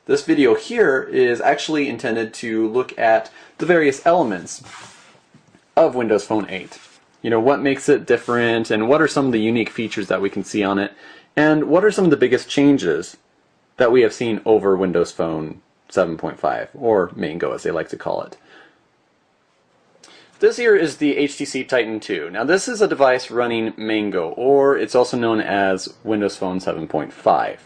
This video here is actually intended to look at the various elements of Windows Phone 8. You know, what makes it different, and what are some of the unique features that we can see on it, and what are some of the biggest changes that we have seen over Windows Phone 7.5, or Mango as they like to call it. This here is the HTC Titan 2. Now this is a device running Mango, or it's also known as Windows Phone 7.5.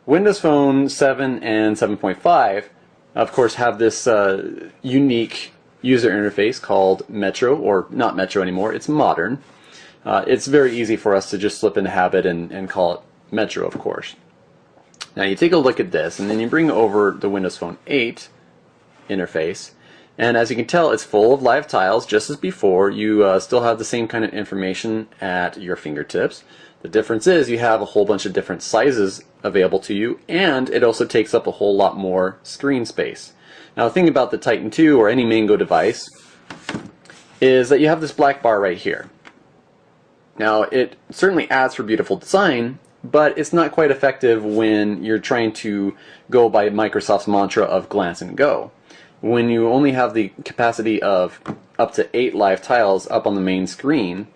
Windows Phone 7 and 7.5 of course have this unique user interface called Metro, or not Metro anymore, it's Modern. It's very easy for us to just slip into habit and call it Metro, of course. Now you take a look at this, and then you bring over the Windows Phone 8 interface, and as you can tell, it's full of live tiles just as before. You still have the same kind of information at your fingertips. The difference is you have a whole bunch of different sizes available to you, and it also takes up a whole lot more screen space. Now the thing about the Titan 2 or any Mango device is that you have this black bar right here. Now it certainly adds for beautiful design, but it's not quite effective when you're trying to go by Microsoft's mantra of glance and go. When you only have the capacity of up to 8 live tiles up on the main screen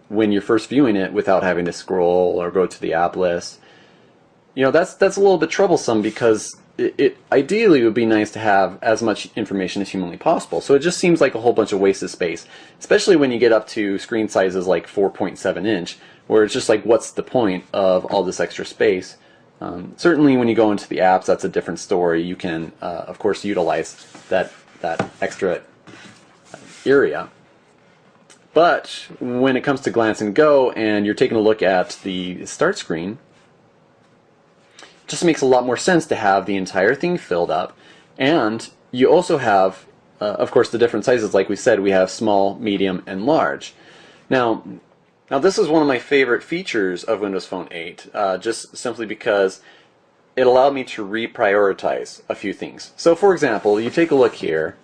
when you're first viewing it without having to scroll or go to the app list, you know, that's a little bit troublesome, because it ideally would be nice to have as much information as humanly possible. So it just seems like a whole bunch of wasted space, especially when you get up to screen sizes like 4.7 inch, where it's just like, what's the point of all this extra space? Certainly when you go into the apps, that's a different story. You can, of course, utilize that extra area. But when it comes to glance and go, and you're taking a look at the start screen, it just makes a lot more sense to have the entire thing filled up. And you also have, of course, the different sizes. Like we said, we have small, medium, and large. Now this is one of my favorite features of Windows Phone 8, just simply because it allowed me to reprioritize a few things. So for example, you take a look here,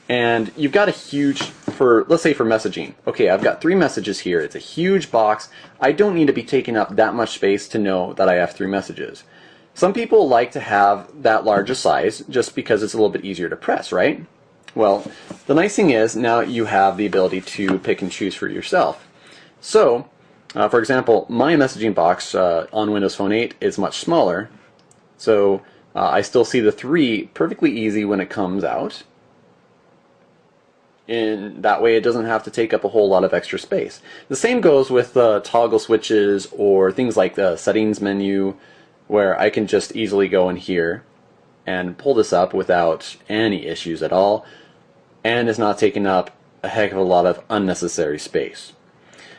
and you've got a huge, let's say for messaging. Okay, I've got 3 messages here. It's a huge box. I don't need to be taking up that much space to know that I have 3 messages. Some people like to have that larger size just because it's a little bit easier to press, right? Well, the nice thing is now you have the ability to pick and choose for yourself. So, for example, my messaging box on Windows Phone 8 is much smaller, so I still see the 3 perfectly easy when it comes out. In that way, it doesn't have to take up a whole lot of extra space. The same goes with toggle switches or things like the settings menu, where I can just easily go in here and pull this up without any issues at all, and it's not taking up a heck of a lot of unnecessary space.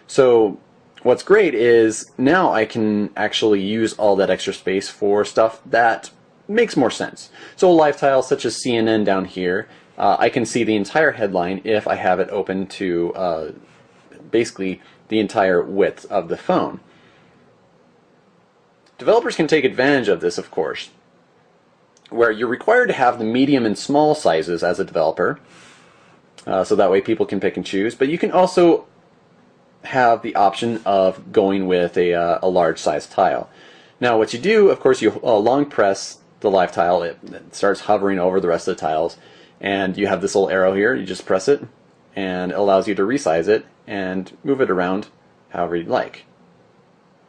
So what's great is now I can actually use all that extra space for stuff that makes more sense. So a live tile such as CNN down here, I can see the entire headline if I have it open to basically the entire width of the phone. Developers can take advantage of this, of course, where you're required to have the medium and small sizes as a developer, so that way people can pick and choose, but you can also have the option of going with a large size tile. Now what you do, of course, you long press the live tile, it starts hovering over the rest of the tiles, and you have this little arrow here. You just press it and it allows you to resize it and move it around however you'd like.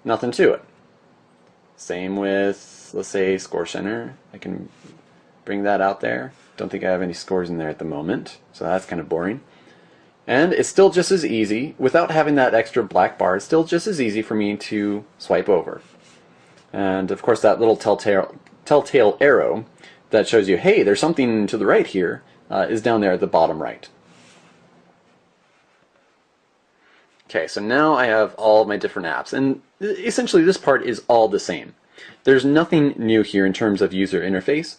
Nothing to it. Same with, let's say, Score Center. I can bring that out there. Don't think I have any scores in there at the moment, so that's kind of boring. And it's still just as easy, without having that extra black bar, it's still just as easy for me to swipe over. And of course that little telltale arrow that shows you, hey, there's something to the right here, is down there at the bottom right. Okay, so now I have all of my different apps, and essentially this part is all the same. There's nothing new here in terms of user interface,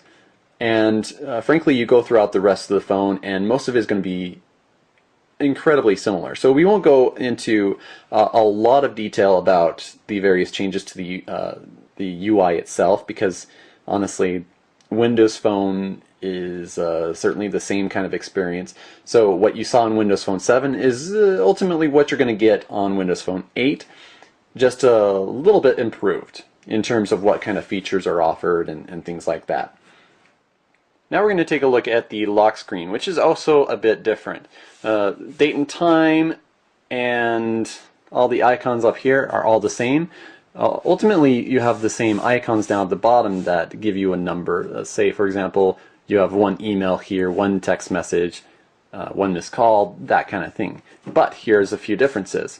and frankly you go throughout the rest of the phone and most of it is going to be incredibly similar. So we won't go into a lot of detail about the various changes to the UI itself, because honestly Windows Phone is certainly the same kind of experience. So what you saw in Windows Phone 7 is ultimately what you're going to get on Windows Phone 8, just a little bit improved. in terms of what kind of features are offered and things like that. Now we're going to take a look at the lock screen, which is also a bit different. Date and time and all the icons up here are all the same. Ultimately, you have the same icons down at the bottom that give you a number. Say, for example, you have one email here, one text message, one missed call, that kind of thing. But here's a few differences.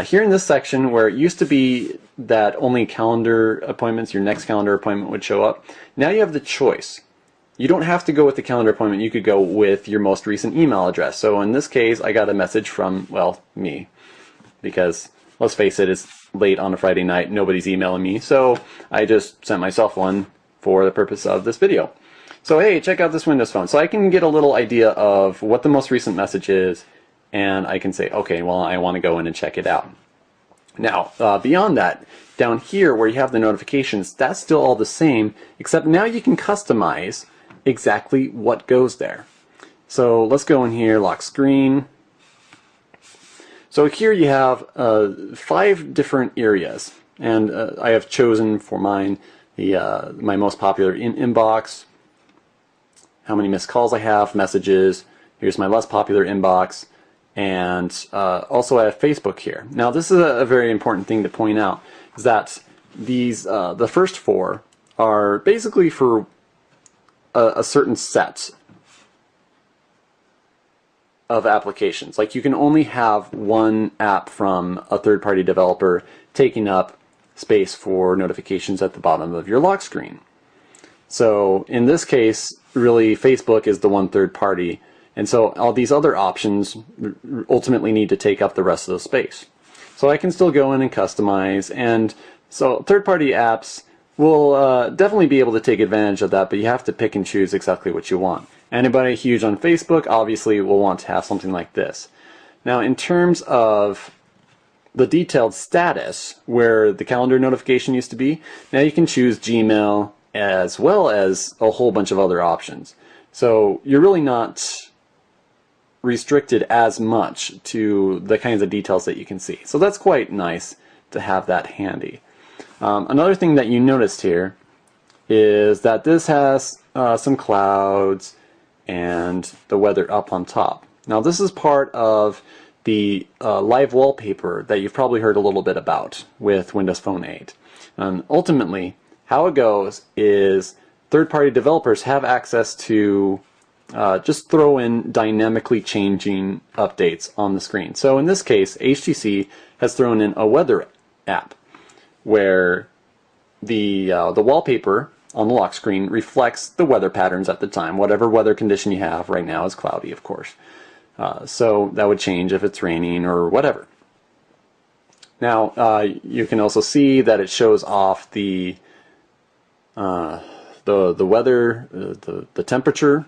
Here in this section, where it used to be that only calendar appointments, your next calendar appointment would show up, now you have the choice. You don't have to go with the calendar appointment, you could go with your most recent email address. So in this case, I got a message from, well, me. Because, let's face it, it's late on a Friday night, nobody's emailing me, so I just sent myself one for the purpose of this video. So hey, check out this Windows Phone. So I can get a little idea of what the most recent message is, and I can say, okay, well, I want to go in and check it out. Now, beyond that, down here where you have the notifications, that's still all the same, except now you can customize exactly what goes there. So let's go in here, lock screen. So here you have 5 different areas, and I have chosen for mine the my most popular inbox, how many missed calls I have, messages, here's my less popular inbox, and also I have Facebook here. Now this is a very important thing to point out, is that these the first 4 are basically for a certain set of applications. Like you can only have one app from a third-party developer taking up space for notifications at the bottom of your lock screen. So in this case, really Facebook is the one third party, and so all these other options ultimately need to take up the rest of the space. So I can still go in and customize, and so third-party apps will definitely be able to take advantage of that, but you have to pick and choose exactly what you want. Anybody huge on Facebook obviously will want to have something like this. Now in terms of the detailed status, where the calendar notification used to be, now you can choose Gmail as well as a whole bunch of other options. So you're really not restricted as much to the kinds of details that you can see. So that's quite nice to have that handy. Another thing that you noticed here is that this has some clouds and the weather up on top. Now this is part of the live wallpaper that you've probably heard a little bit about with Windows Phone 8. Ultimately, how it goes is third-party developers have access to just throw in dynamically changing updates on the screen. So in this case, HTC has thrown in a weather app where the wallpaper on the lock screen reflects the weather patterns at the time. Whatever weather condition you have, right now is cloudy, of course. So that would change if it's raining or whatever. Now you can also see that it shows off the weather, the temperature,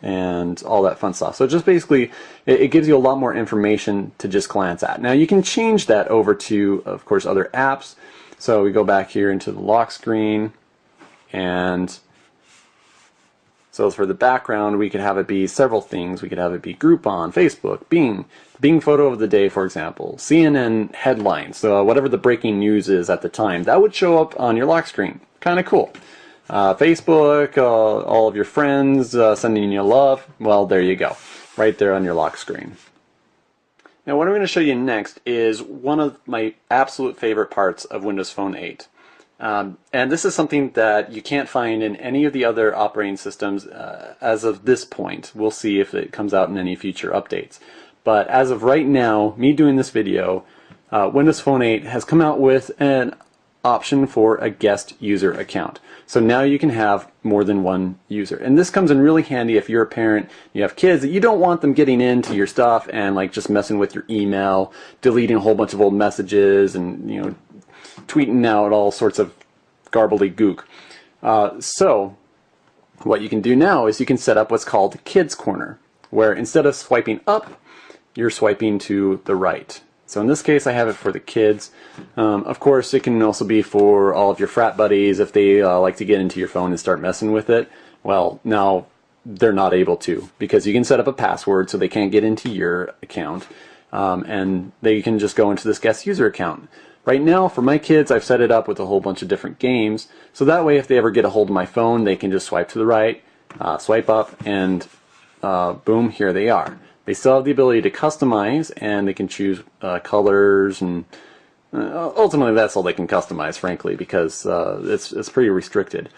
and all that fun stuff. So just basically, it gives you a lot more information to just glance at. Now you can change that over to, of course, other apps. So we go back here into the lock screen, and so for the background, we could have it be several things. We could have it be Groupon, Facebook, Bing photo of the day, for example, CNN headlines, so whatever the breaking news is at the time, that would show up on your lock screen. Kind of cool. Facebook, all of your friends sending you love, well, there you go, right there on your lock screen. Now what I'm going to show you next is one of my absolute favorite parts of Windows Phone 8. And this is something that you can't find in any of the other operating systems as of this point. We'll see if it comes out in any future updates. But as of right now, me doing this video, Windows Phone 8 has come out with an option for a guest user account. So now you can have more than one user. And this comes in really handy if you're a parent, you have kids, that you don't want them getting into your stuff and like just messing with your email, deleting a whole bunch of old messages, and tweeting out all sorts of gobbledygook. So what you can do now is you can set up what's called the Kids Corner, where instead of swiping up, you're swiping to the right. So in this case, I have it for the kids. Of course, it can also be for all of your frat buddies if they like to get into your phone and start messing with it. Well, now they're not able to, because you can set up a password so they can't get into your account, and they can just go into this guest user account. Right now, for my kids, I've set it up with a whole bunch of different games, so that way if they ever get a hold of my phone, they can just swipe to the right, swipe up, and boom, here they are. They still have the ability to customize, and they can choose colors, and ultimately that's all they can customize, frankly, because it's pretty restricted.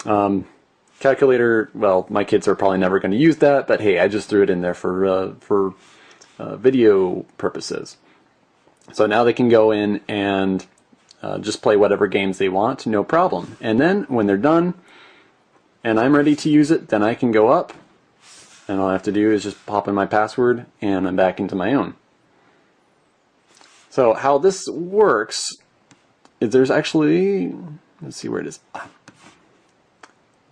Calculator, well, my kids are probably never going to use that, but hey, I just threw it in there for video purposes. So now they can go in and just play whatever games they want, no problem. And then when they're done and I'm ready to use it, then I can go up and all I have to do is just pop in my password and I'm back into my own. So how this works is there's actually, let's see where it is.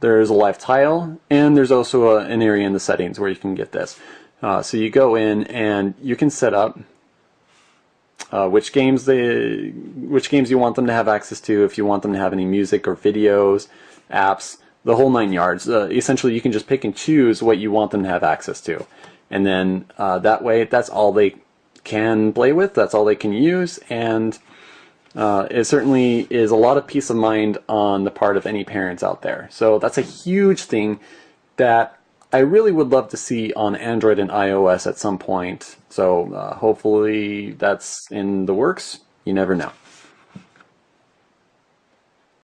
There's a live tile, and there's also an area in the settings where you can get this. So you go in and you can set up which games you want them to have access to, if you want them to have any music or videos, apps, the whole 9 yards. Essentially, you can just pick and choose what you want them to have access to, and then that way, that's all they can play with. That's all they can use, and it certainly is a lot of peace of mind on the part of any parents out there. So that's a huge thing that I really would love to see on Android and iOS at some point. So hopefully that's in the works. You never know.